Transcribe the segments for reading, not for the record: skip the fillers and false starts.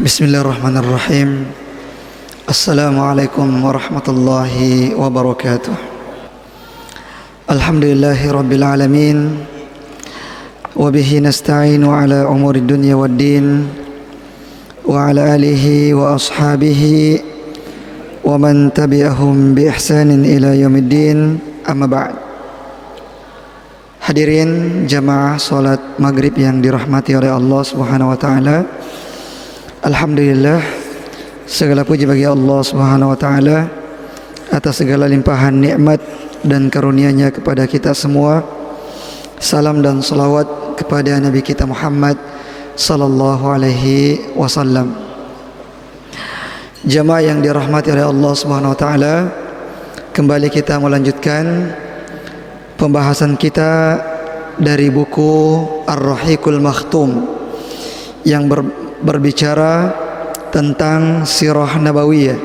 Bismillahirrahmanirrahim. Assalamualaikum warahmatullahi wabarakatuh. Alhamdulillahi rabbil alamin. Wabihi nasta'inu ala umuri dunya waddin. Wa ala alihi wa ashabihi wa man tabi'ahum bi ihsanin ila yaumiddin. Amma ba'd. Hadirin jamaah salat maghrib yang dirahmati oleh Allah Subhanahu wa taala. Alhamdulillah, segala puji bagi Allah Subhanahu wa taala atas segala limpahan nikmat dan karunia-Nya kepada kita semua. Salam dan salawat kepada Nabi kita Muhammad sallallahu alaihi wasallam. Jamaah yang dirahmati oleh Allah Subhanahu wa taala, kembali kita melanjutkan pembahasan kita dari buku Ar-Rahiqul Makhtum yang berbicara tentang sirah nabawiyah,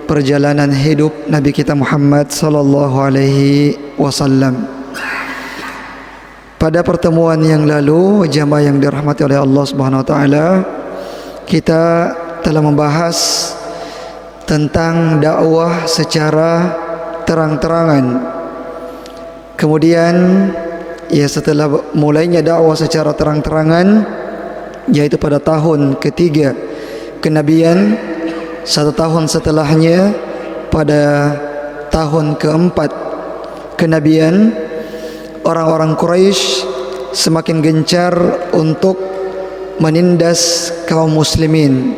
perjalanan hidup Nabi kita Muhammad sallallahu alaihi wasallam. Pada pertemuan yang lalu, jamaah yang dirahmati oleh Allah Subhanahu wa taala, kita telah membahas tentang dakwah secara terang-terangan. Kemudian setelah mulainya dakwah secara terang-terangan, yaitu pada tahun ketiga kenabian, 1 tahun setelahnya pada tahun keempat kenabian, orang-orang Quraisy semakin gencar untuk menindas kaum muslimin,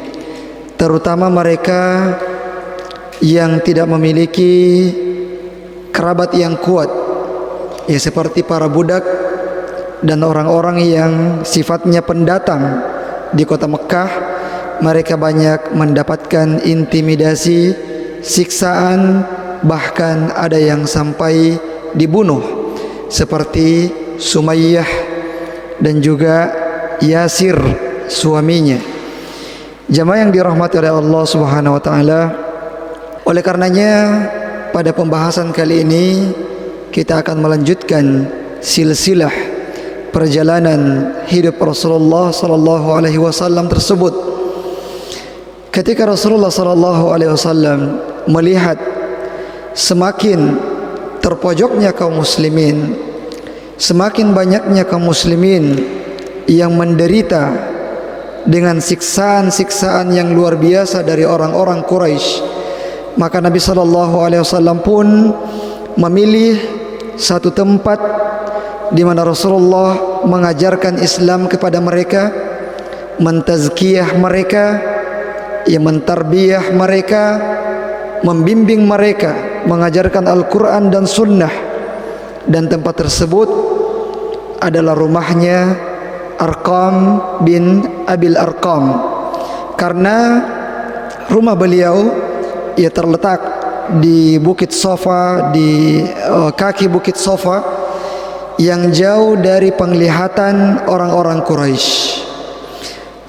terutama mereka yang tidak memiliki kerabat yang kuat, seperti para budak dan orang-orang yang sifatnya pendatang di kota Mekah. Mereka banyak mendapatkan intimidasi, siksaan, bahkan ada yang sampai dibunuh, seperti Sumayyah dan juga Yasir suaminya. Jamaah yang dirahmati oleh Allah Subhanahu wa taala, oleh karenanya pada pembahasan kali ini kita akan melanjutkan silsilah perjalanan hidup Rasulullah sallallahu alaihi wasallam tersebut. Ketika Rasulullah sallallahu alaihi wasallam melihat semakin terpojoknya kaum muslimin, semakin banyaknya kaum muslimin yang menderita dengan siksaan-siksaan yang luar biasa dari orang-orang Quraisy, maka Nabi sallallahu alaihi wasallam pun memilih satu tempat di mana Rasulullah mengajarkan Islam kepada mereka, mentazkiyah mereka, mentarbiyah mereka, membimbing mereka, mengajarkan Al-Quran dan Sunnah. Dan tempat tersebut adalah rumahnya Arqam bin Abil Arqam, karena rumah beliau terletak di Bukit Safa, di kaki Bukit Safa, yang jauh dari penglihatan orang-orang Quraisy.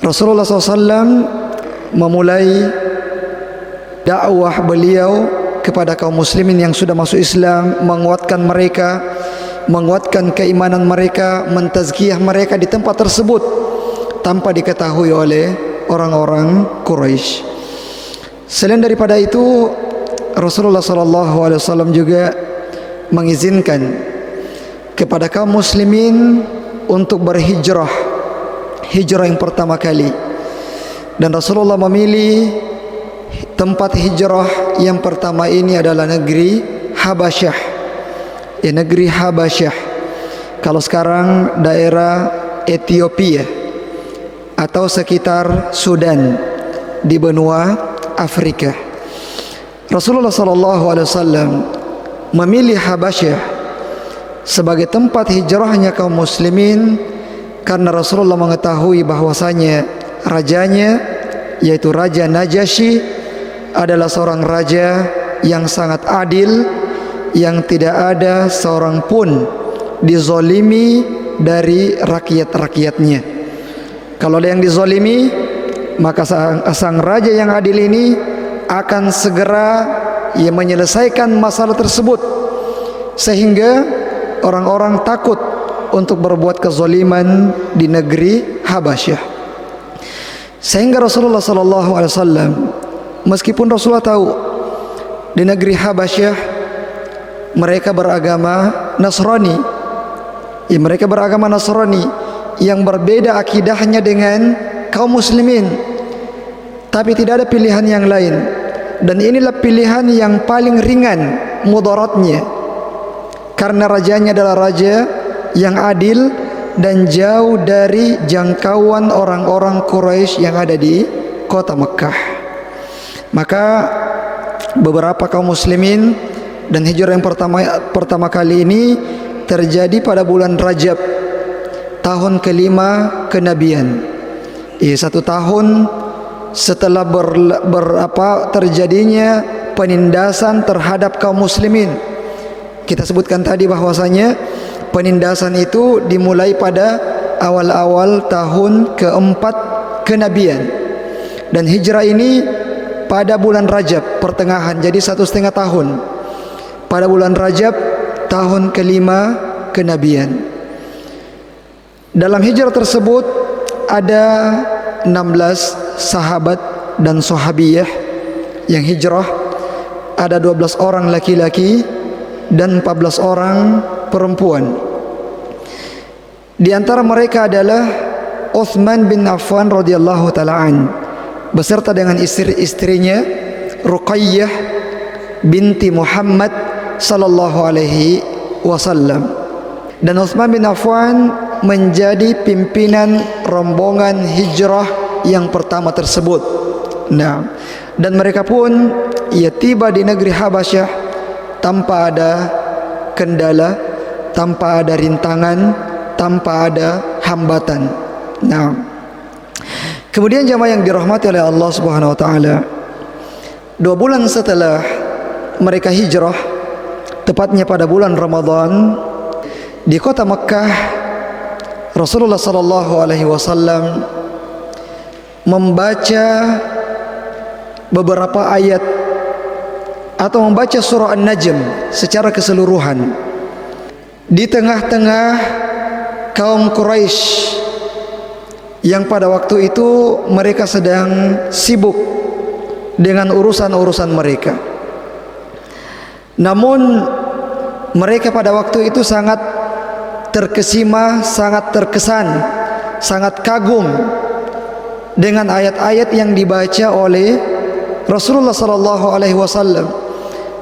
Rasulullah SAW memulai dakwah beliau kepada kaum muslimin yang sudah masuk Islam, menguatkan mereka, menguatkan keimanan mereka, mentazkiyah mereka di tempat tersebut tanpa diketahui oleh orang-orang Quraisy. Selain daripada itu, Rasulullah SAW juga mengizinkan kepada kaum muslimin untuk berhijrah, hijrah yang pertama kali. Dan Rasulullah memilih tempat hijrah yang pertama ini adalah negeri Habasyah, negeri Habasyah. Kalau sekarang daerah Ethiopia atau sekitar Sudan di benua Afrika. Rasulullah SAW memilih Habasyah sebagai tempat hijrahnya kaum muslimin karena Rasulullah mengetahui bahwasanya rajanya, yaitu Raja Najasyi, adalah seorang raja yang sangat adil, yang tidak ada seorang pun dizolimi dari rakyat-rakyatnya. Kalau ada yang dizolimi, maka sang raja yang adil ini akan segera menyelesaikan masalah tersebut, sehingga orang-orang takut untuk berbuat kezaliman di negeri Habasyah. Sehingga Rasulullah sallallahu alaihi wasallam, meskipun Rasulullah tahu di negeri Habasyah mereka beragama Nasrani, mereka beragama Nasrani yang berbeda akidahnya dengan kaum muslimin, tapi tidak ada pilihan yang lain, dan inilah pilihan yang paling ringan mudaratnya, karena rajanya adalah raja yang adil dan jauh dari jangkauan orang-orang Quraisy yang ada di kota Mekah. Maka beberapa kaum muslimin, dan hijrah yang pertama kali ini terjadi pada bulan Rajab tahun kelima kenabian. 1 tahun setelah terjadinya penindasan terhadap kaum muslimin. Kita sebutkan tadi bahwasanya penindasan itu dimulai pada awal-awal tahun keempat kenabian, dan hijrah ini pada bulan Rajab pertengahan, jadi 1,5 tahun pada bulan Rajab tahun kelima kenabian. Dalam hijrah tersebut ada 16 sahabat dan sahabiyah yang hijrah, ada 12 orang laki-laki dan 14 orang perempuan. Di antara mereka adalah Utsman bin Affan radhiyallahu taala an beserta dengan istri-istrinya Ruqayyah binti Muhammad sallallahu alaihi wasallam. Dan Utsman bin Affan menjadi pimpinan rombongan hijrah yang pertama tersebut. Nah, dan mereka pun tiba di negeri Habasyah tanpa ada kendala, tanpa ada rintangan, tanpa ada hambatan. Nah, kemudian jamaah yang dirahmati oleh Allah Subhanahu wa taala, 2 bulan setelah mereka hijrah, tepatnya pada bulan Ramadan, di kota Mekah Rasulullah sallallahu alaihi wasallam membaca beberapa ayat atau membaca surah An-Najm secara keseluruhan di tengah-tengah kaum Quraisy yang pada waktu itu mereka sedang sibuk dengan urusan-urusan mereka. Namun mereka pada waktu itu sangat terkesima, sangat terkesan, sangat kagum dengan ayat-ayat yang dibaca oleh Rasulullah sallallahu alaihi wasallam.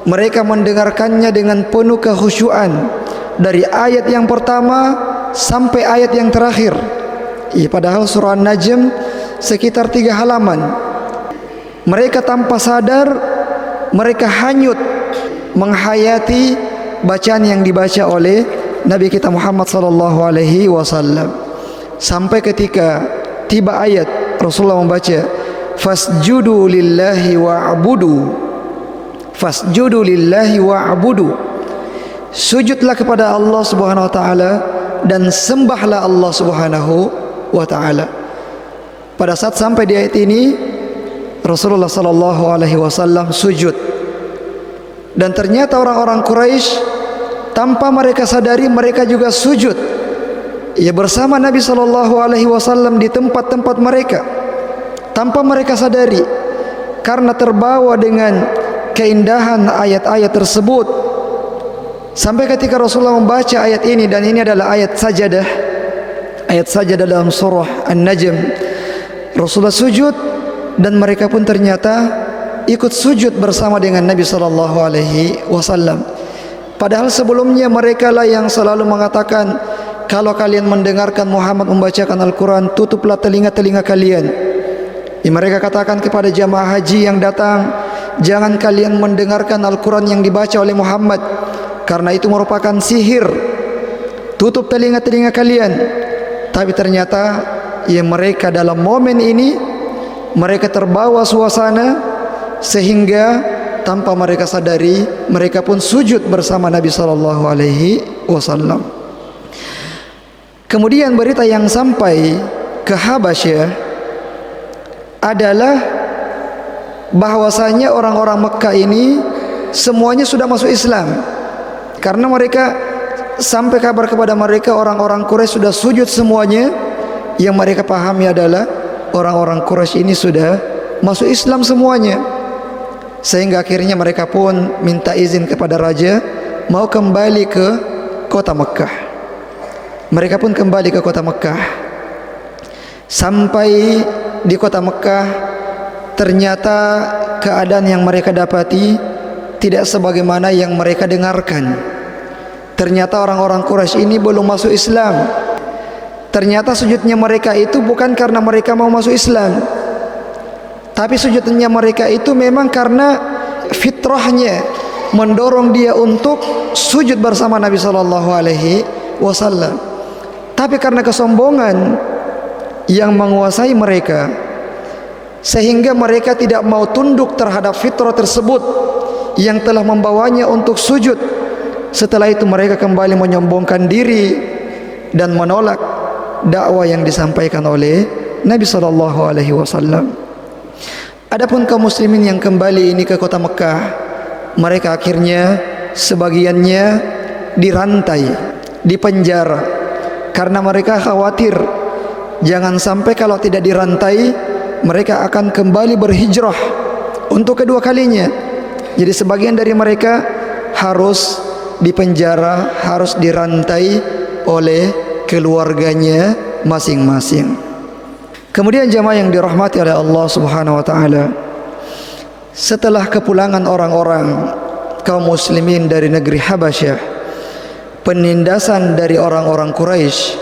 Mereka mendengarkannya dengan penuh kekhusyuan dari ayat yang pertama sampai ayat yang terakhir. Padahal surah An-Najm sekitar 3 halaman. Mereka tanpa sadar mereka hanyut menghayati bacaan yang dibaca oleh Nabi kita Muhammad sallallahu alaihi wasallam, sampai ketika tiba ayat Rasulullah membaca fasjudu lillahi wa'budu, fasjudu lillahi wa'budu, sujudlah kepada Allah Subhanahu wa taala dan sembahlah Allah Subhanahu wa taala. Pada saat sampai di ayat ini, Rasulullah sallallahu alaihi wasallam sujud, dan ternyata orang-orang Quraisy tanpa mereka sadari mereka juga sujud bersama Nabi sallallahu alaihi wasallam di tempat-tempat mereka tanpa mereka sadari, karena terbawa dengan keindahan ayat-ayat tersebut. Sampai ketika Rasulullah membaca ayat ini, dan ini adalah ayat sajadah dalam surah An-Najm, Rasulullah sujud dan mereka pun ternyata ikut sujud bersama dengan Nabi sallallahu alaihi wasallam. Padahal sebelumnya mereka lah yang selalu mengatakan, kalau kalian mendengarkan Muhammad membacakan Al-Quran, tutuplah telinga-telinga kalian. Mereka katakan kepada jamaah haji yang datang, jangan kalian mendengarkan Al-Quran yang dibaca oleh Muhammad, karena itu merupakan sihir. Tutup telinga-telinga kalian. Tapi ternyata mereka dalam momen ini mereka terbawa suasana, sehingga tanpa mereka sadari mereka pun sujud bersama Nabi sallallahu alaihi wasallam. Kemudian berita yang sampai ke Habasyah adalah bahwasanya orang-orang Mekah ini semuanya sudah masuk Islam, karena mereka sampai kabar kepada mereka orang-orang Quraisy sudah sujud semuanya. Yang mereka pahami adalah orang-orang Quraisy ini sudah masuk Islam semuanya, sehingga akhirnya mereka pun minta izin kepada raja mau kembali ke kota Mekah. Mereka pun kembali ke kota Mekah. Sampai di kota Mekah, ternyata keadaan yang mereka dapati tidak sebagaimana yang mereka dengarkan. Ternyata orang-orang Quraisy ini belum masuk Islam. Ternyata sujudnya mereka itu bukan karena mereka mau masuk Islam, tapi sujudnya mereka itu memang karena fitrahnya mendorong dia untuk sujud bersama Nabi sallallahu alaihi wasallam. Tapi karena kesombongan yang menguasai mereka, sehingga mereka tidak mau tunduk terhadap fitrah tersebut yang telah membawanya untuk sujud. Setelah itu mereka kembali menyombongkan diri dan menolak dakwah yang disampaikan oleh Nabi sallallahu alaihi wasallam. Adapun kaum muslimin yang kembali ini ke kota Mekah, mereka akhirnya sebagiannya dirantai, dipenjara, karena mereka khawatir jangan sampai kalau tidak dirantai mereka akan kembali berhijrah untuk kedua kalinya. Jadi sebagian dari mereka harus dipenjara, harus dirantai oleh keluarganya masing-masing. Kemudian jamaah yang dirahmati oleh Allah Subhanahu wa taala, setelah kepulangan orang-orang kaum muslimin dari negeri Habasyah, penindasan dari orang-orang Quraisy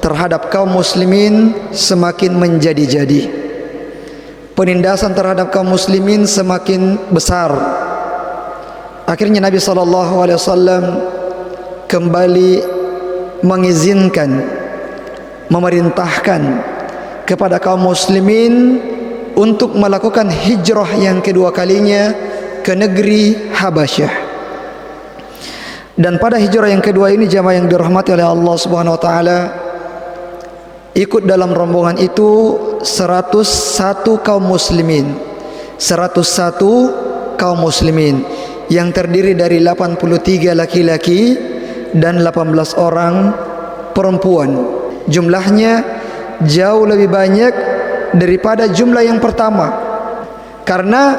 terhadap kaum muslimin semakin menjadi-jadi. Penindasan terhadap kaum muslimin semakin besar. Akhirnya Nabi sallallahu alaihi wasallam kembali mengizinkan, memerintahkan kepada kaum muslimin untuk melakukan hijrah yang kedua kalinya ke negeri Habasyah. Dan pada hijrah yang kedua ini jamaah yang dirahmati oleh Allah Subhanahu wa taala, ikut dalam rombongan itu 101 kaum muslimin. 101 kaum muslimin yang terdiri dari 83 laki-laki dan 18 orang perempuan. Jumlahnya jauh lebih banyak daripada jumlah yang pertama, karena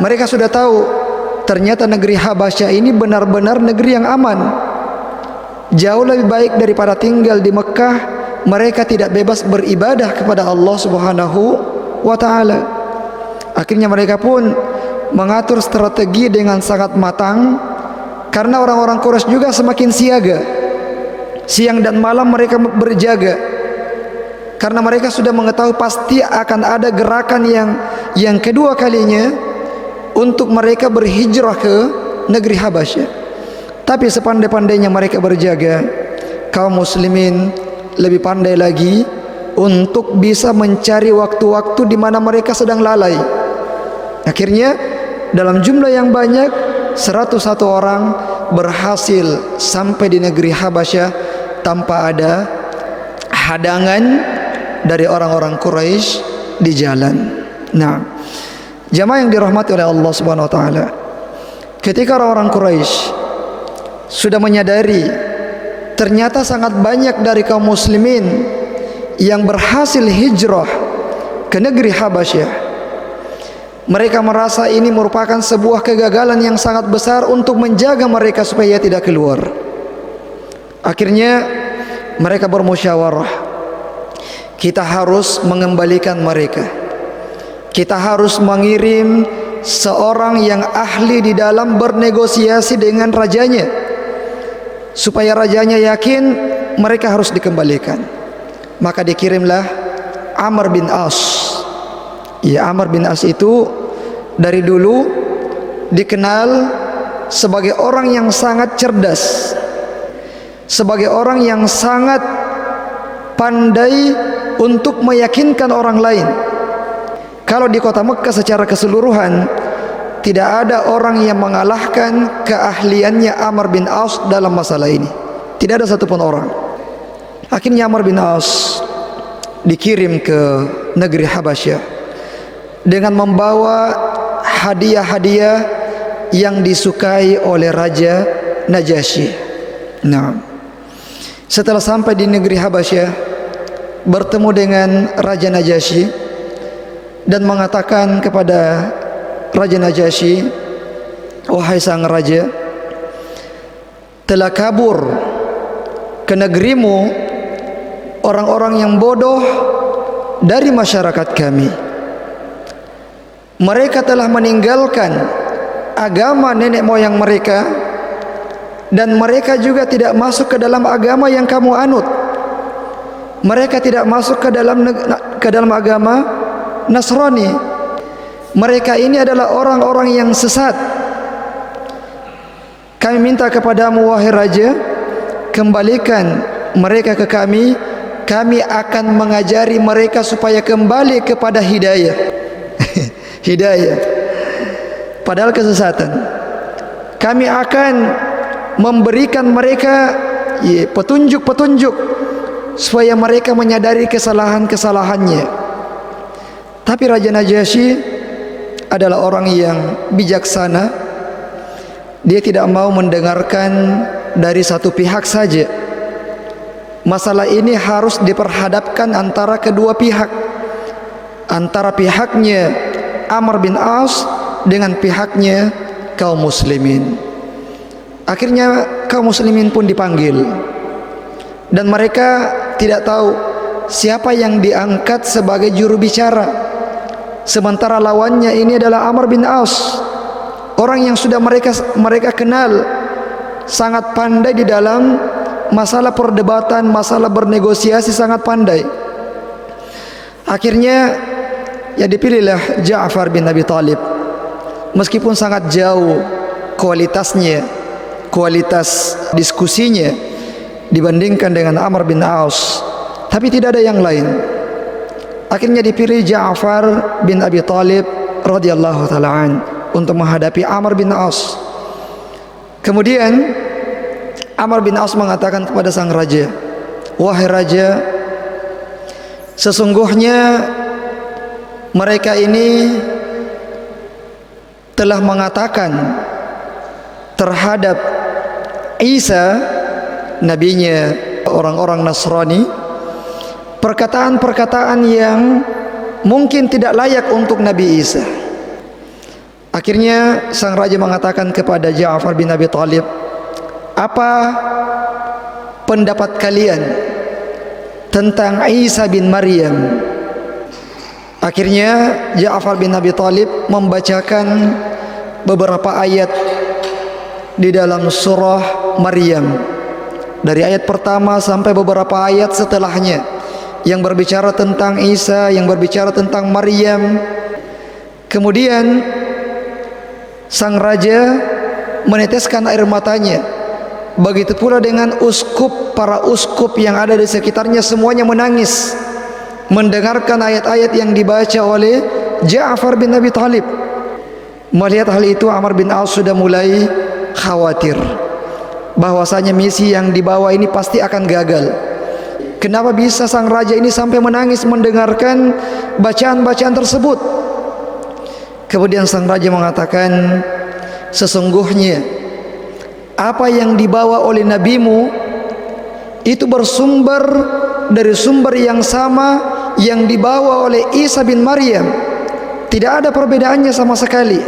mereka sudah tahu ternyata negeri Habasyah ini benar-benar negeri yang aman, jauh lebih baik daripada tinggal di Mekah. Mereka tidak bebas beribadah kepada Allah Subhanahu wa taala. Akhirnya mereka pun mengatur strategi dengan sangat matang, karena orang-orang Quraisy juga semakin siaga. Siang dan malam mereka berjaga, karena mereka sudah mengetahui pasti akan ada gerakan yang kedua kalinya untuk mereka berhijrah ke negeri Habasyah. Tapi sepandai-pandainya mereka berjaga, kaum muslimin lebih pandai lagi untuk bisa mencari waktu-waktu di mana mereka sedang lalai. Akhirnya dalam jumlah yang banyak, 101 orang berhasil sampai di negeri Habasyah tanpa ada hadangan dari orang-orang Quraisy di jalan. Nah, jamaah yang dirahmati oleh Allah Subhanahu wa taala, ketika orang-orang Quraisy sudah menyadari ternyata sangat banyak dari kaum muslimin yang berhasil hijrah ke negeri Habasyah, mereka merasa ini merupakan sebuah kegagalan yang sangat besar untuk menjaga mereka supaya tidak keluar. Akhirnya mereka bermusyawarah, kita harus mengembalikan mereka. Kita harus mengirim seorang yang ahli di dalam bernegosiasi dengan rajanya, supaya rajanya yakin mereka harus dikembalikan. Maka dikirimlah Amr bin As. Ya, Amr bin As itu dari dulu dikenal sebagai orang yang sangat cerdas, sebagai orang yang sangat pandai untuk meyakinkan orang lain. Kalau di kota Mekah secara keseluruhan, tidak ada orang yang mengalahkan keahliannya Amr bin As dalam masalah ini. Tidak ada satupun orang. Akhirnya Amr bin As dikirim ke negeri Habasyah dengan membawa hadiah-hadiah yang disukai oleh Raja Najasyi. Nah, setelah sampai di negeri Habasyah, bertemu dengan Raja Najasyi, dan mengatakan kepada Raja Najasyi, wahai sang raja, telah kabur ke negerimu orang-orang yang bodoh dari masyarakat kami. Mereka telah meninggalkan agama nenek moyang mereka, dan mereka juga tidak masuk ke dalam agama yang kamu anut. Mereka tidak masuk ke dalam agama Nasrani. Mereka ini adalah orang-orang yang sesat. Kami minta kepadamu, wahai raja, kembalikan mereka ke kami. Kami akan mengajari mereka supaya kembali kepada hidayah. Hidayah, padahal kesesatan. Kami akan memberikan mereka petunjuk-petunjuk supaya mereka menyadari kesalahan-kesalahannya. Tapi Raja Najasyi adalah orang yang bijaksana. Dia tidak mau mendengarkan dari satu pihak saja. Masalah ini harus diperhadapkan antara kedua pihak, antara pihaknya Amr bin As dengan pihaknya kaum muslimin. Akhirnya kaum muslimin pun dipanggil, dan mereka tidak tahu siapa yang diangkat sebagai juru bicara, sementara lawannya ini adalah Amr bin As, orang yang sudah mereka kenal, sangat pandai di dalam masalah perdebatan, masalah bernegosiasi, sangat pandai. Akhirnya ya dipilihlah Ja'far bin Abi Thalib. Meskipun sangat jauh kualitasnya, kualitas diskusinya dibandingkan dengan Amr bin Aus, tapi tidak ada yang lain. Akhirnya dipilih Ja'far bin Abi Thalib radhiyallahu ta'ala an untuk menghadapi Amr bin Aus. Kemudian Amr bin Aus mengatakan kepada sang raja, wahai raja, sesungguhnya mereka ini telah mengatakan terhadap Isa, nabinya orang-orang Nasrani, perkataan-perkataan yang mungkin tidak layak untuk Nabi Isa. Akhirnya sang raja mengatakan kepada Ja'far bin Abi Thalib, apa pendapat kalian tentang Isa bin Maryam? Akhirnya Ja'far bin Abi Thalib membacakan beberapa ayat di dalam surah Maryam, dari ayat pertama sampai beberapa ayat setelahnya, yang berbicara tentang Isa, yang berbicara tentang Maryam. Kemudian sang raja meneteskan air matanya. Begitu pula dengan para uskup yang ada di sekitarnya, semuanya menangis mendengarkan ayat-ayat yang dibaca oleh Ja'far bin Abi Thalib. Melihat hal itu, Amr bin Aus sudah mulai khawatir bahwasanya misi yang dibawa ini pasti akan gagal. Kenapa bisa sang raja ini sampai menangis mendengarkan bacaan-bacaan tersebut? Kemudian sang raja mengatakan, sesungguhnya apa yang dibawa oleh nabimu itu bersumber dari sumber yang sama yang dibawa oleh Isa bin Maryam. Tidak ada perbedaannya sama sekali.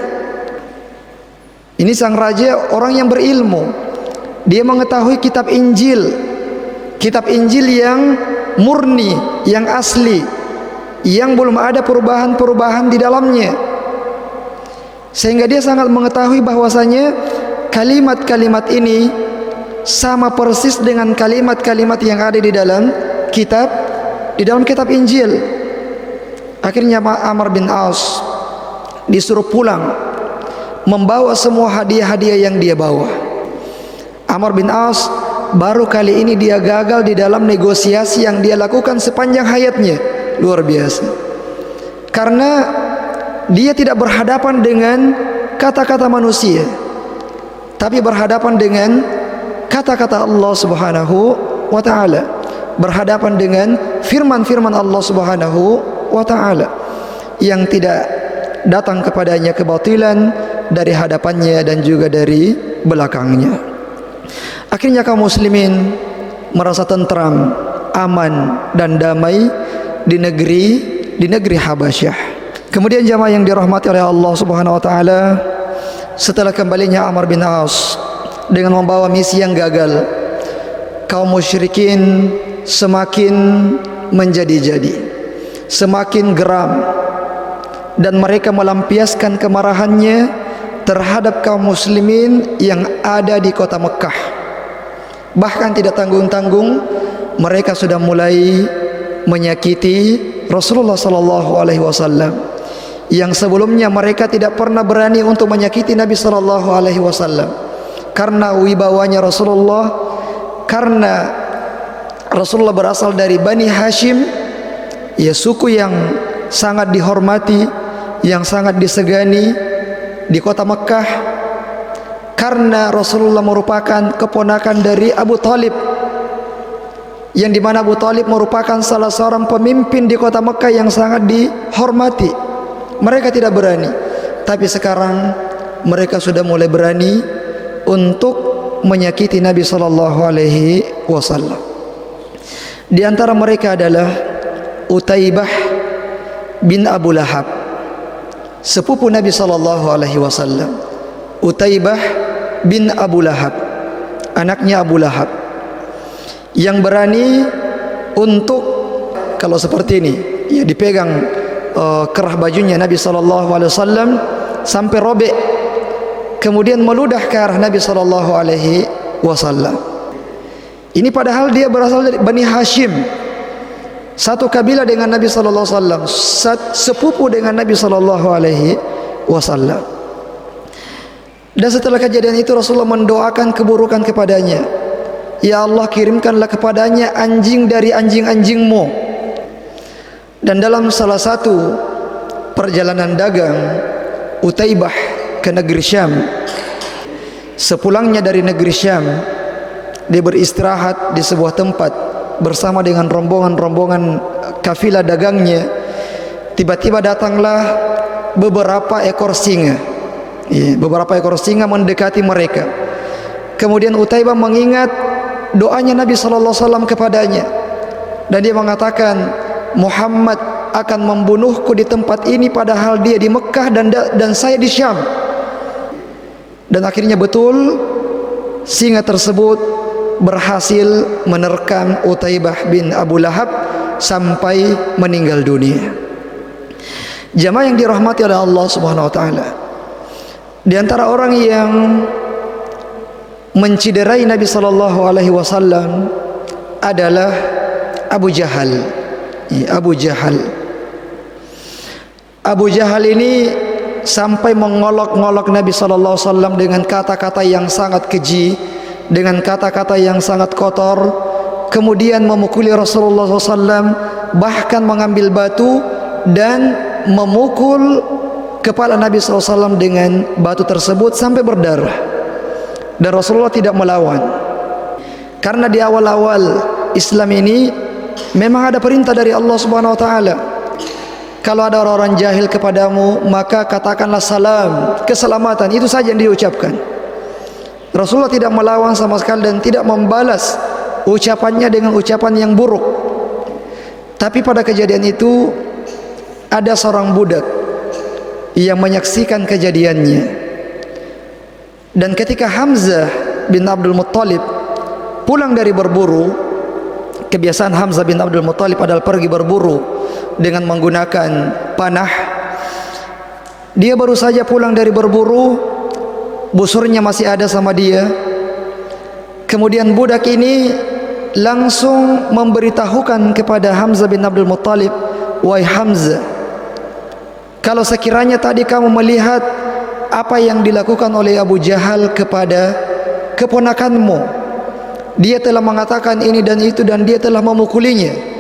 Ini sang raja orang yang berilmu. Dia mengetahui kitab Injil yang murni, yang asli, yang belum ada perubahan-perubahan di dalamnya. Sehingga dia sangat mengetahui bahwasanya kalimat-kalimat ini sama persis dengan kalimat-kalimat yang ada di dalam kitab Injil. Akhirnya Amr bin Aus disuruh pulang membawa semua hadiah-hadiah yang dia bawa. Amr bin Aus baru kali ini dia gagal di dalam negosiasi yang dia lakukan sepanjang hayatnya. Luar biasa. Karena dia tidak berhadapan dengan kata-kata manusia, tapi berhadapan dengan kata-kata Allah Subhanahu wa ta'ala, berhadapan dengan firman-firman Allah Subhanahu wa ta'ala yang tidak datang kepadanya kebatilan dari hadapannya dan juga dari belakangnya. Akhirnya kaum muslimin merasa tentram, aman dan damai di negeri Habasyah. Kemudian jamaah yang dirahmati oleh Allah Subhanahu wa taala, setelah kembalinya Amr bin As dengan membawa misi yang gagal, kaum musyrikin semakin menjadi-jadi, semakin geram, dan mereka melampiaskan kemarahannya terhadap kaum muslimin yang ada di kota Mekah. Bahkan tidak tanggung-tanggung mereka sudah mulai menyakiti Rasulullah sallallahu alaihi wasallam yang sebelumnya mereka tidak pernah berani untuk menyakiti Nabi sallallahu alaihi wasallam karena wibawanya Rasulullah, karena Rasulullah berasal dari Bani Hashim, ya suku yang sangat dihormati, yang sangat disegani di kota Mekah, karena Rasulullah merupakan keponakan dari Abu Talib, yang dimana Abu Talib merupakan salah seorang pemimpin di kota Mekah yang sangat dihormati. Mereka tidak berani, tapi sekarang mereka sudah mulai berani untuk menyakiti Nabi sallallahu alaihi wasallam. Di antara mereka adalah Utaibah bin Abu Lahab, sepupu Nabi sallallahu alaihi wasallam. Utaibah bin Abu Lahab, anaknya Abu Lahab, yang berani untuk kalau seperti ini, ya dipegang kerah bajunya Nabi sallallahu alaihi wasallam sampai robek, kemudian meludah ke arah Nabi sallallahu alaihi wasallam. Ini padahal dia berasal dari Bani Hashim, satu kabilah dengan Nabi sallallahu alaihi wasallam, sepupu dengan Nabi sallallahu alaihi wasallam. Dan setelah kejadian itu Rasulullah mendoakan keburukan kepadanya. Ya Allah, kirimkanlah kepadanya anjing dari anjing-anjingmu. Dan dalam salah satu perjalanan dagang Utaibah ke negeri Syam, sepulangnya dari negeri Syam, dia beristirahat di sebuah tempat bersama dengan rombongan-rombongan kafilah dagangnya. Tiba-tiba datanglah beberapa ekor singa, beberapa ekor singa mendekati mereka. Kemudian Utaibah mengingat doanya Nabi sallallahu alaihi wasallam kepadanya, dan dia mengatakan, Muhammad akan membunuhku di tempat ini padahal dia di Mekah dan saya di Syam. Dan akhirnya betul, singa tersebut berhasil menerkam Utaibah bin Abu Lahab sampai meninggal dunia. Jamaah yang dirahmati oleh Allah Subhanahu wa taala, di antara orang yang menciderai Nabi sallallahu alaihi wasallam adalah Abu Jahal. Abu Jahal. Abu Jahal ini sampai mengolok-ngolok Nabi sallallahu alaihi wasallam dengan kata-kata yang sangat keji, dengan kata-kata yang sangat kotor, kemudian memukuli Rasulullah SAW, bahkan mengambil batu dan memukul kepala Nabi SAW dengan batu tersebut sampai berdarah. Dan Rasulullah tidak melawan, karena di awal-awal Islam ini memang ada perintah dari Allah Subhanahu wa taala. Kalau ada orang-orang jahil kepadamu, maka katakanlah salam, keselamatan, itu saja yang diucapkan. Rasulullah tidak melawan sama sekali dan tidak membalas ucapannya dengan ucapan yang buruk. Tapi pada kejadian itu ada seorang budak yang menyaksikan kejadiannya. Dan ketika Hamzah bin Abdul Muttalib pulang dari berburu, kebiasaan Hamzah bin Abdul Muttalib adalah pergi berburu dengan menggunakan panah. Dia baru saja pulang dari berburu, busurnya masih ada sama dia. Kemudian budak ini langsung memberitahukan kepada Hamzah bin Abdul Muttalib, "Wahai Hamzah, kalau sekiranya tadi kamu melihat apa yang dilakukan oleh Abu Jahal kepada keponakanmu, dia telah mengatakan ini dan itu dan dia telah memukulinya."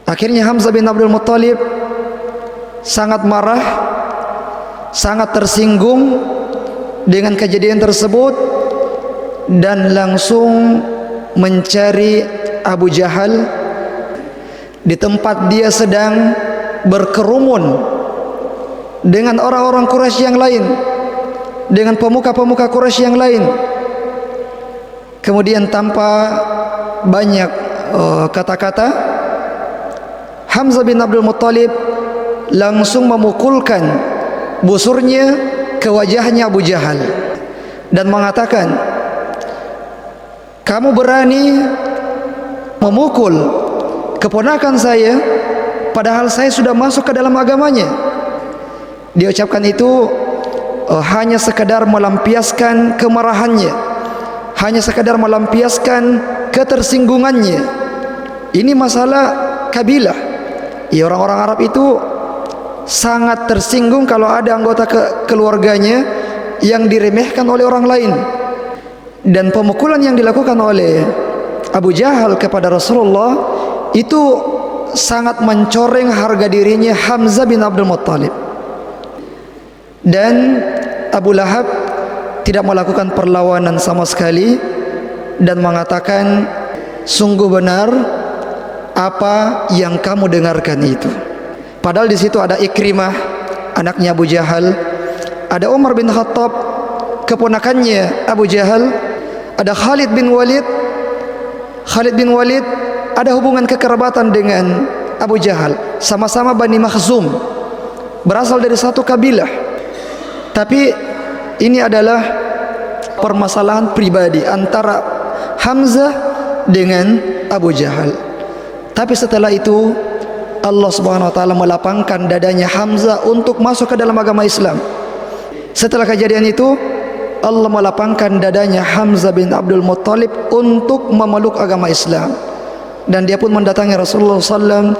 Akhirnya Hamzah bin Abdul Muttalib sangat marah, sangat tersinggung dengan kejadian tersebut, dan langsung mencari Abu Jahal di tempat dia sedang berkerumun dengan orang-orang Quraisy yang lain, dengan pemuka-pemuka Quraisy yang lain. Kemudian tanpa banyak kata-kata, Hamzah bin Abdul Muttalib langsung memukulkan busurnya ke wajahnya Abu Jahal dan mengatakan, kamu berani memukul keponakan saya padahal saya sudah masuk ke dalam agamanya. Dia ucapkan itu hanya sekadar melampiaskan kemarahannya, hanya sekadar melampiaskan ketersinggungannya. Ini masalah kabilah. Ya, orang-orang Arab itu sangat tersinggung kalau ada anggota keluarganya yang diremehkan oleh orang lain. Dan pemukulan yang dilakukan oleh Abu Jahal kepada Rasulullah itu sangat mencoreng harga dirinya Hamzah bin Abdul Muttalib. Dan Abu Lahab tidak melakukan perlawanan sama sekali dan mengatakan, sungguh benar apa yang kamu dengarkan itu. Padahal di situ ada Ikrimah, anaknya Abu Jahal, ada Umar bin Khattab, keponakannya Abu Jahal, ada Khalid bin Walid. Khalid bin Walid ada hubungan kekerabatan dengan Abu Jahal, sama-sama Bani Makhzum, berasal dari satu kabilah. Tapi ini adalah permasalahan pribadi antara Hamzah dengan Abu Jahal. Tapi setelah itu Allah Subhanahu wa taala melapangkan dadanya Hamzah untuk masuk ke dalam agama Islam. Setelah kejadian itu Allah melapangkan dadanya Hamzah bin Abdul Muttalib untuk memeluk agama Islam. Dan dia pun mendatangi Rasulullah SAW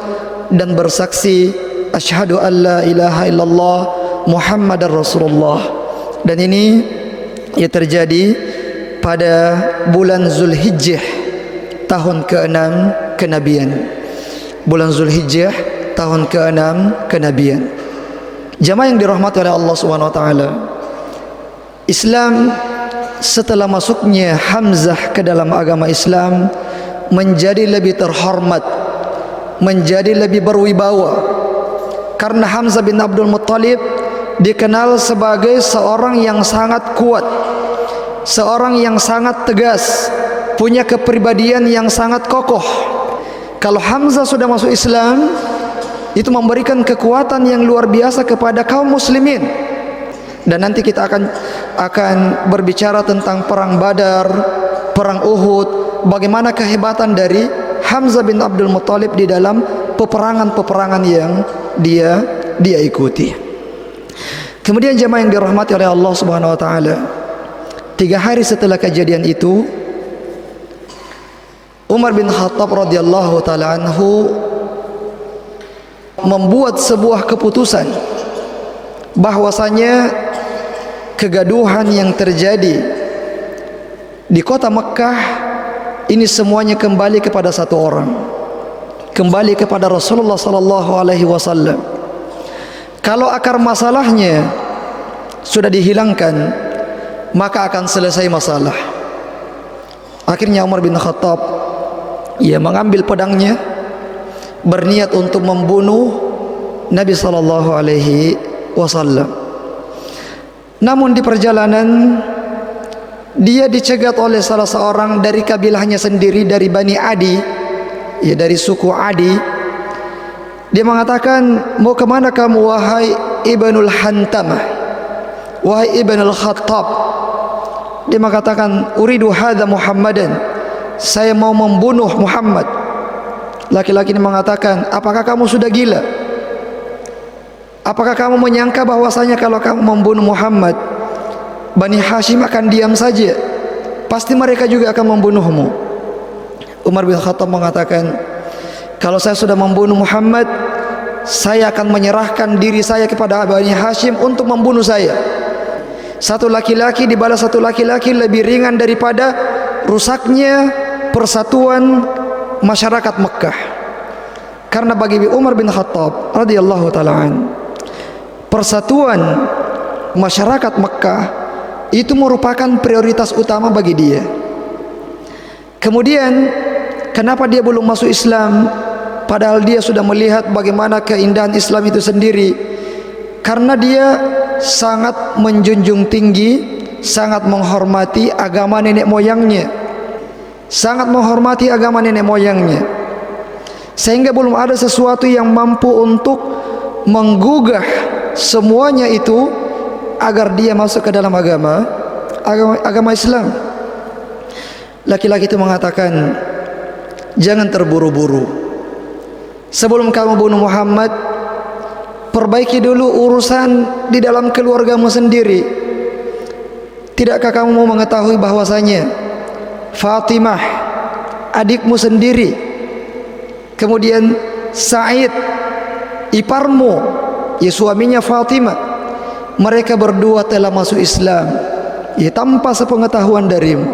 dan bersaksi, asyhadu an la ilaha illallah Muhammadar Rasulullah. Dan ini ya terjadi pada bulan Zulhijjah tahun ke-6 kenabian. Bulan Zulhijjah tahun ke-6 kenabian. Jamaah yang dirahmati oleh Allah Subhanahu wa taala, Islam setelah masuknya Hamzah ke dalam agama Islam menjadi lebih terhormat, menjadi lebih berwibawa, karena Hamzah bin Abdul Muttalib dikenal sebagai seorang yang sangat kuat, seorang yang sangat tegas, punya kepribadian yang sangat kokoh. Kalau Hamzah sudah masuk Islam, itu memberikan kekuatan yang luar biasa kepada kaum muslimin. Dan nanti kita akan berbicara tentang perang Badar, perang Uhud, bagaimana kehebatan dari Hamzah bin Abdul Muttalib di dalam peperangan-peperangan yang dia ikuti. Kemudian jemaah yang dirahmati oleh Allah Subhanahu wa taala, 3 hari setelah kejadian itu, Umar bin Khattab radhiyallahu taala anhu membuat sebuah keputusan bahwasanya kegaduhan yang terjadi di kota Mekah ini semuanya kembali kepada satu orang, kembali kepada Rasulullah sallallahu alaihi wasallam. Kalau akar masalahnya sudah dihilangkan, maka akan selesai masalah. Akhirnya Umar bin Khattab ia mengambil pedangnya, berniat untuk membunuh Nabi sallallahu alaihi wasallam. Namun di perjalanan dia dicegat oleh salah seorang dari kabilahnya sendiri, dari Bani Adi, ya dari suku Adi. Dia mengatakan, mau kemana kamu wahai Ibnul Hantamah, wahai Ibnul Khattab? Dia mengatakan, uridu hadza Muhammadan, saya mau membunuh Muhammad. Laki-laki ini mengatakan, apakah kamu sudah gila? Apakah kamu menyangka bahwasanya kalau kamu membunuh Muhammad, Bani Hashim akan diam saja? Pasti mereka juga akan membunuhmu. Umar bin Khattab mengatakan, kalau saya sudah membunuh Muhammad, saya akan menyerahkan diri saya kepada Bani Hashim untuk membunuh saya. Satu laki-laki dibalas satu laki-laki lebih ringan daripada rusaknya persatuan masyarakat Mekah. Karena bagi Umar bin Khattab radhiyallahu taala an, persatuan masyarakat Mekah itu merupakan prioritas utama bagi dia. Kemudian kenapa dia belum masuk Islam padahal dia sudah melihat bagaimana keindahan Islam itu sendiri? Karena dia sangat menjunjung tinggi, sangat menghormati agama nenek moyangnya, sangat menghormati agama nenek moyangnya, sehingga belum ada sesuatu yang mampu untuk menggugah semuanya itu agar dia masuk ke dalam agama Islam. Laki-laki itu mengatakan, jangan terburu-buru. Sebelum kamu bunuh Muhammad, perbaiki dulu urusan di dalam keluargamu sendiri. Tidakkah kamu mau mengetahui bahwasanya Fatimah adikmu sendiri, kemudian Sa'id iparmu, ya suaminya Fatimah, mereka berdua telah masuk Islam, ya tanpa sepengetahuan darimu.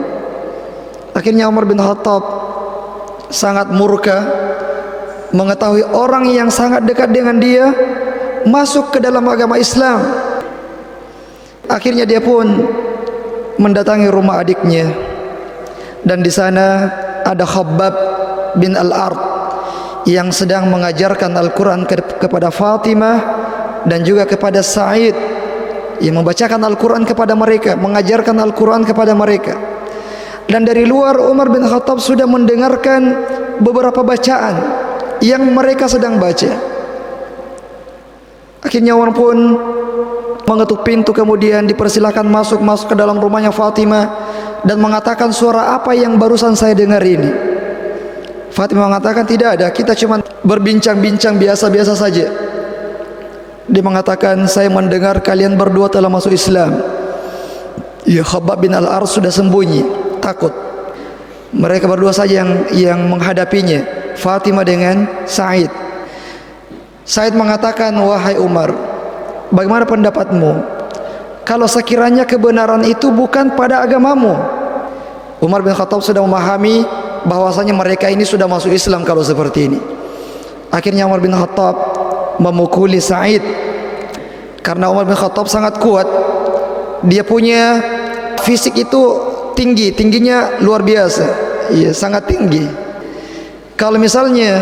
Akhirnya Umar bin Khattab sangat murka mengetahui orang yang sangat dekat dengan dia masuk ke dalam agama Islam. Akhirnya dia pun mendatangi rumah adiknya, dan di sana ada Khabbab bin Al-Ard yang sedang mengajarkan Al-Quran kepada Fatimah dan juga kepada Sa'id, yang membacakan Al-Quran kepada mereka, mengajarkan Al-Quran kepada mereka. Dan dari luar Umar bin Khattab sudah mendengarkan beberapa bacaan yang mereka sedang baca. Akhirnya Umar pun mengetuk pintu, kemudian dipersilakan masuk ke dalam rumahnya Fatimah dan mengatakan, suara apa yang barusan saya dengar ini? Fatimah mengatakan, tidak ada, kita cuma berbincang-bincang biasa-biasa saja. Dia mengatakan, saya mendengar kalian berdua telah masuk Islam. Ya, Khabbab bin Al-Ard sudah sembunyi, takut. Mereka berdua saja yang menghadapinya, Fatimah dengan Sa'id. Sa'id mengatakan, wahai Umar, bagaimana pendapatmu kalau sekiranya kebenaran itu bukan pada agamamu? Umar bin Khattab sudah memahami bahwasanya mereka ini sudah masuk Islam kalau seperti ini. Akhirnya Umar bin Khattab memukuli Sa'id, karena Umar bin Khattab sangat kuat. Dia punya fisik itu tingginya luar biasa, iya, sangat tinggi. Kalau misalnya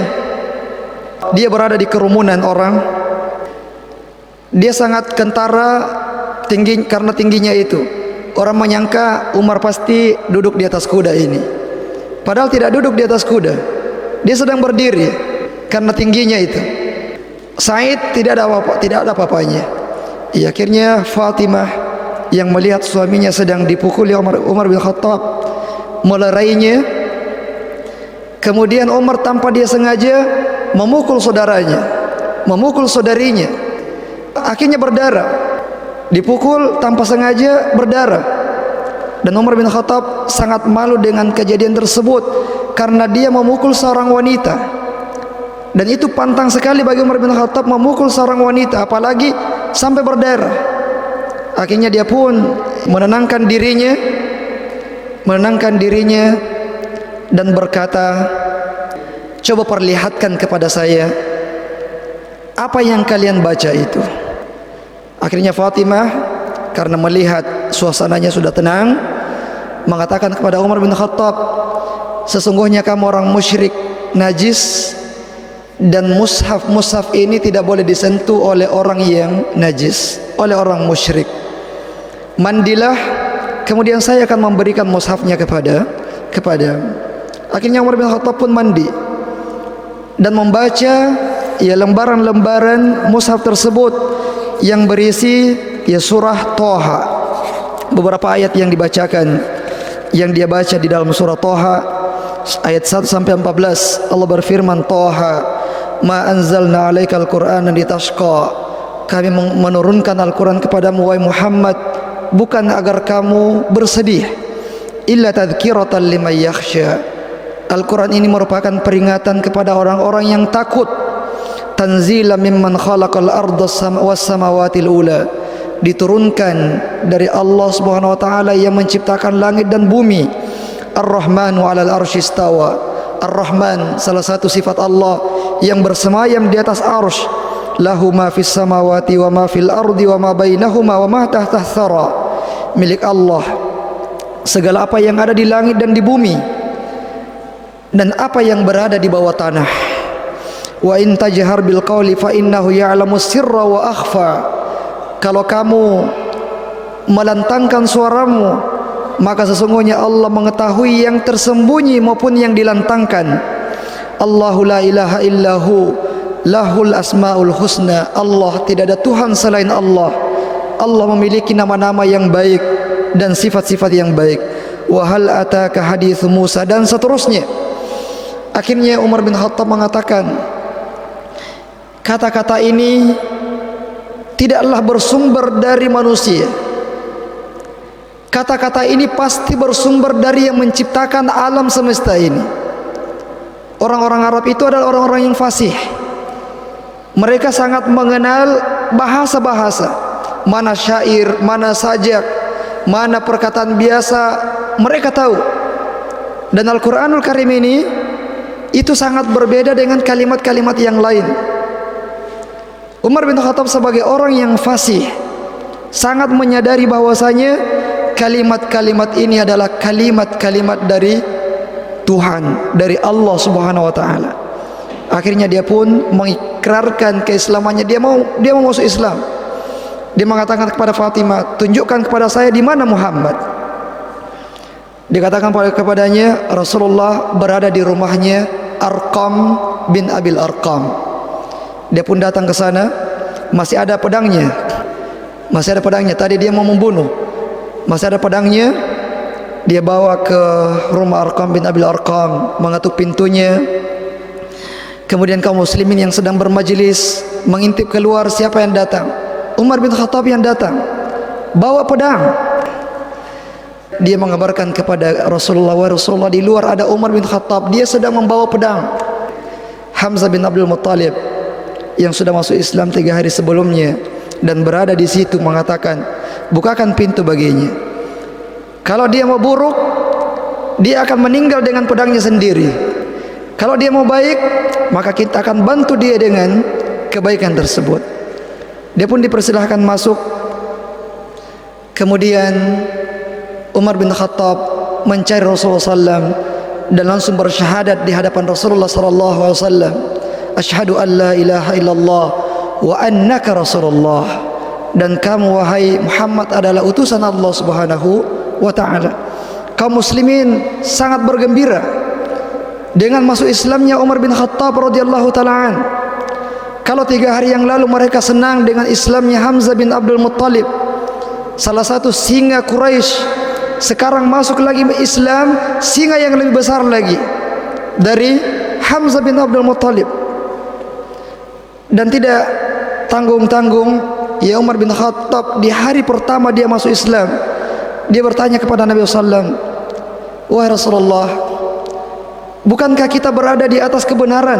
dia berada di kerumunan orang, dia sangat kentara karena tingginya itu. Orang menyangka Umar pasti duduk di atas kuda ini, padahal tidak duduk di atas kuda, dia sedang berdiri karena tingginya itu. Sa'id tidak ada apa-apanya. Ya, akhirnya Fatimah yang melihat suaminya sedang dipukuli Umar bin Khattab melerainya. Kemudian Umar tanpa dia sengaja memukul saudaranya, memukul saudarinya. Akhirnya berdarah. Dipukul tanpa sengaja, berdarah. Dan Umar bin Khattab sangat malu dengan kejadian tersebut karena dia memukul seorang wanita. Dan itu pantang sekali bagi Umar bin Khattab memukul seorang wanita, apalagi sampai berdarah. Akhirnya dia pun menenangkan dirinya dan berkata, coba perlihatkan kepada saya apa yang kalian baca itu. Akhirnya Fatimah karena melihat suasananya sudah tenang, mengatakan kepada Umar bin Khattab, sesungguhnya kamu orang musyrik, najis, dan mushaf ini tidak boleh disentuh oleh orang yang najis, oleh orang musyrik. Mandilah, kemudian saya akan memberikan mushafnya kepada. Akhirnya Umar bin Khattab pun mandi dan membaca ya lembaran-lembaran mushaf tersebut yang berisi ya surah Thaha. Beberapa ayat yang dibacakan, yang dia baca di dalam surah Thaha ayat 1 sampai 14, Allah berfirman, Thaha ma anzalna 'alaikal qur'ana litashqa. Kami menurunkan Al-Qur'an kepadamu wahai Muhammad bukan agar kamu bersedih, illa tadhkiratan liman yakhsha. Al-Quran ini merupakan peringatan kepada orang-orang yang takut. Tanzila mimman khalaqal arda was samawatil ula. Diturunkan dari Allah Subhanahu wa taala yang menciptakan langit dan bumi. Ar-Rahmanu 'alal arsy istawa. Ar-Rahman salah satu sifat Allah yang bersemayam di atas arsy. Lahu ma fis samawati wa ma fil ardi wa ma bainahuma wa ma tahta thara. Milik Allah segala apa yang ada di langit dan di bumi dan apa yang berada di bawah tanah. Wa in tajhar bil qawli fa innahu ya'lamu sirra wa akhfa. Kalau kamu melantangkan suaramu, maka sesungguhnya Allah mengetahui yang tersembunyi maupun yang dilantangkan. Allahu la ilaha illahu lahul asmaul husna. Allah, tidak ada Tuhan selain Allah. Allah memiliki nama-nama yang baik dan sifat-sifat yang baik. Wa hal ataka hadithu Musa, dan seterusnya. Akhirnya Umar bin Khattab mengatakan, kata-kata ini tidaklah bersumber dari manusia. Kata-kata ini pasti bersumber dari yang menciptakan alam semesta ini. Orang-orang Arab itu adalah orang-orang yang fasih. Mereka sangat mengenal bahasa-bahasa, mana syair, mana sajak, mana perkataan biasa, mereka tahu. Dan Al-Quranul Karim ini itu sangat berbeda dengan kalimat-kalimat yang lain. Umar bin Khattab sebagai orang yang fasih sangat menyadari bahwasanya kalimat-kalimat ini adalah kalimat-kalimat dari Tuhan, dari Allah Subhanahu wa taala. Akhirnya dia pun mengikrarkan keislamannya. Dia mau masuk Islam. Dia mengatakan kepada Fatimah, tunjukkan kepada saya di mana Muhammad. Dikatakan kepadanya, Rasulullah berada di rumahnya Arqam bin Abil Arqam. Dia pun datang ke sana, masih ada pedangnya. Masih ada pedangnya. Tadi dia mau membunuh, masih ada pedangnya. Dia bawa ke rumah Arqam bin Abil Arqam, mengetuk pintunya. Kemudian kaum muslimin yang sedang bermajelis mengintip keluar siapa yang datang. Umar bin Khattab yang datang, bawa pedang. Dia mengabarkan kepada Rasulullah, wa Rasulullah, di luar ada Umar bin Khattab, dia sedang membawa pedang. Hamzah bin Abdul Muttalib yang sudah masuk Islam 3 hari sebelumnya dan berada di situ mengatakan, bukakan pintu baginya. Kalau dia mau buruk, dia akan meninggal dengan pedangnya sendiri. Kalau dia mau baik, maka kita akan bantu dia dengan kebaikan tersebut. Dia pun dipersilahkan masuk. Kemudian Umar bin Khattab mencari Rasulullah SAW dan langsung bersyahadat di hadapan Rasulullah SAW. Asyhadu an la ilaha illallah wa annaka Rasulullah, dan kamu wahai Muhammad adalah utusan Allah Subhanahu wa taala. Kaum muslimin sangat bergembira dengan masuk Islamnya Umar bin Khattab radhiyallahu taala an. Kalau 3 hari yang lalu mereka senang dengan Islamnya Hamzah bin Abdul Muttalib, salah satu singa Quraisy, sekarang masuk lagi Islam singa yang lebih besar lagi dari Hamzah bin Abdul Muttalib. Dan tidak tanggung-tanggung, ya Umar bin Khattab di hari pertama dia masuk Islam, dia bertanya kepada Nabi SAW, wahai Rasulullah, bukankah kita berada di atas kebenaran?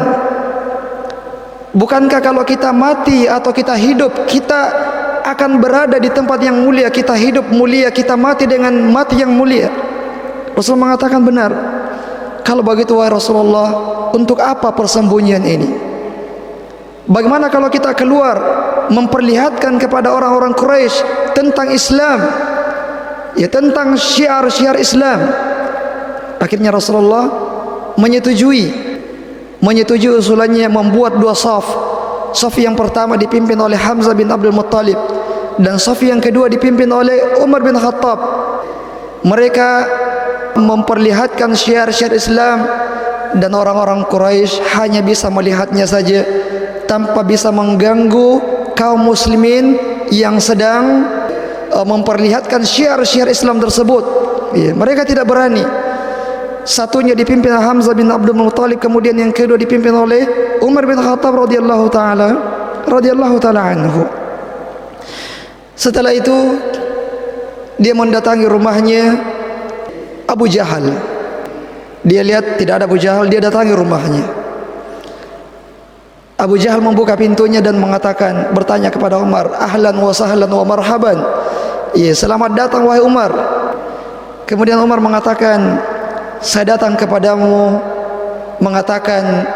Bukankah kalau kita mati atau kita hidup, kita akan berada di tempat yang mulia? Kita hidup mulia, kita mati dengan mati yang mulia. Rasul mengatakan, benar. Kalau begitu wahai Rasulullah, untuk apa persembunyian ini? Bagaimana kalau kita keluar memperlihatkan kepada orang-orang Quraisy tentang Islam, ya tentang syiar-syiar Islam? Akhirnya Rasulullah menyetujui usulannya, membuat 2 saf. Saf yang pertama dipimpin oleh Hamzah bin Abdul Muttalib dan saf yang kedua dipimpin oleh Umar bin Khattab. Mereka memperlihatkan syiar-syiar Islam dan orang-orang Quraisy hanya bisa melihatnya saja tanpa bisa mengganggu kaum muslimin yang sedang memperlihatkan syiar-syiar Islam tersebut. Ya, mereka tidak berani. Satunya dipimpin Hamzah bin Abdul Muttalib, kemudian yang kedua dipimpin oleh Umar bin Khattab radhiyallahu taala anhu. Setelah itu dia mendatangi rumahnya Abu Jahal. Dia lihat tidak ada Abu Jahal, dia datangi rumahnya. Abu Jahal membuka pintunya dan mengatakan, bertanya kepada Umar, ahlan wa sahlan wa marhaban. Ya, selamat datang wahai Umar. Kemudian Umar mengatakan, saya datang kepadamu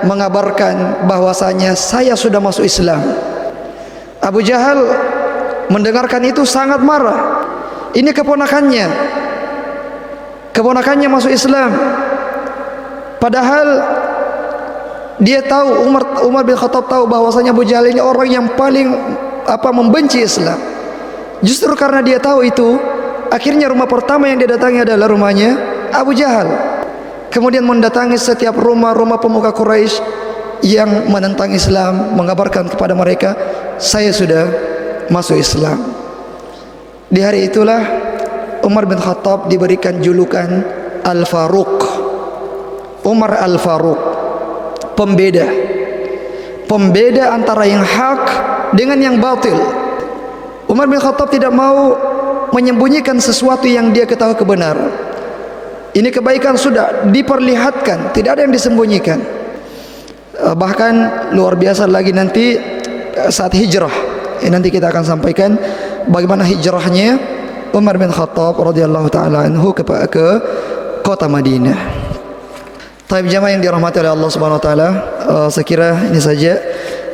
mengabarkan bahwasanya saya sudah masuk Islam. Abu Jahal mendengarkan itu sangat marah. Ini keponakannya masuk Islam. Padahal dia tahu, Umar bin Khattab tahu bahwasanya Abu Jahal ini orang yang paling membenci Islam. Justru karena dia tahu itu, akhirnya rumah pertama yang dia datangi adalah rumahnya Abu Jahal. Kemudian mendatangi setiap rumah pemuka Quraisy yang menentang Islam, mengabarkan kepada mereka, saya sudah masuk Islam. Di hari itulah Umar bin Khattab diberikan julukan Al-Faruq. Umar Al-Faruq, pembeda. Pembeda antara yang hak dengan yang batil. Umar bin Khattab tidak mau menyembunyikan sesuatu yang dia ketahui kebenaran. Ini kebaikan sudah diperlihatkan, tidak ada yang disembunyikan. Bahkan luar biasa lagi nanti saat hijrah. Nanti kita akan sampaikan bagaimana hijrahnya Umar bin Khattab radhiyallahu taala anhu ke kota Madinah. Taib jamaah yang dirahmati oleh Allah Subhanahu wa taala, saya kira ini saja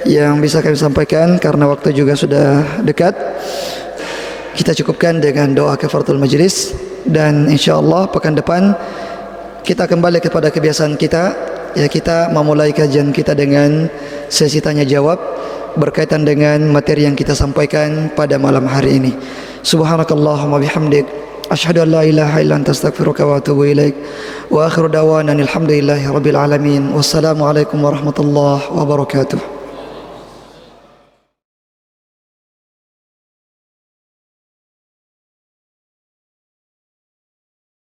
yang bisa kami sampaikan karena waktu juga sudah dekat. Kita cukupkan dengan doa kafaratul majlis, dan insyaallah pekan depan kita kembali kepada kebiasaan kita, ya, kita memulai kajian kita dengan sesi tanya jawab berkaitan dengan materi yang kita sampaikan pada malam hari ini. Subhanakallahumma bihamdik, asyhadu an la ilaha illa anta astaghfiruka wa atubu ilaik. Wa akhiru da'wana alhamdulillahi rabbil alamin. Wassalamu alaikum warahmatullahi wabarakatuh.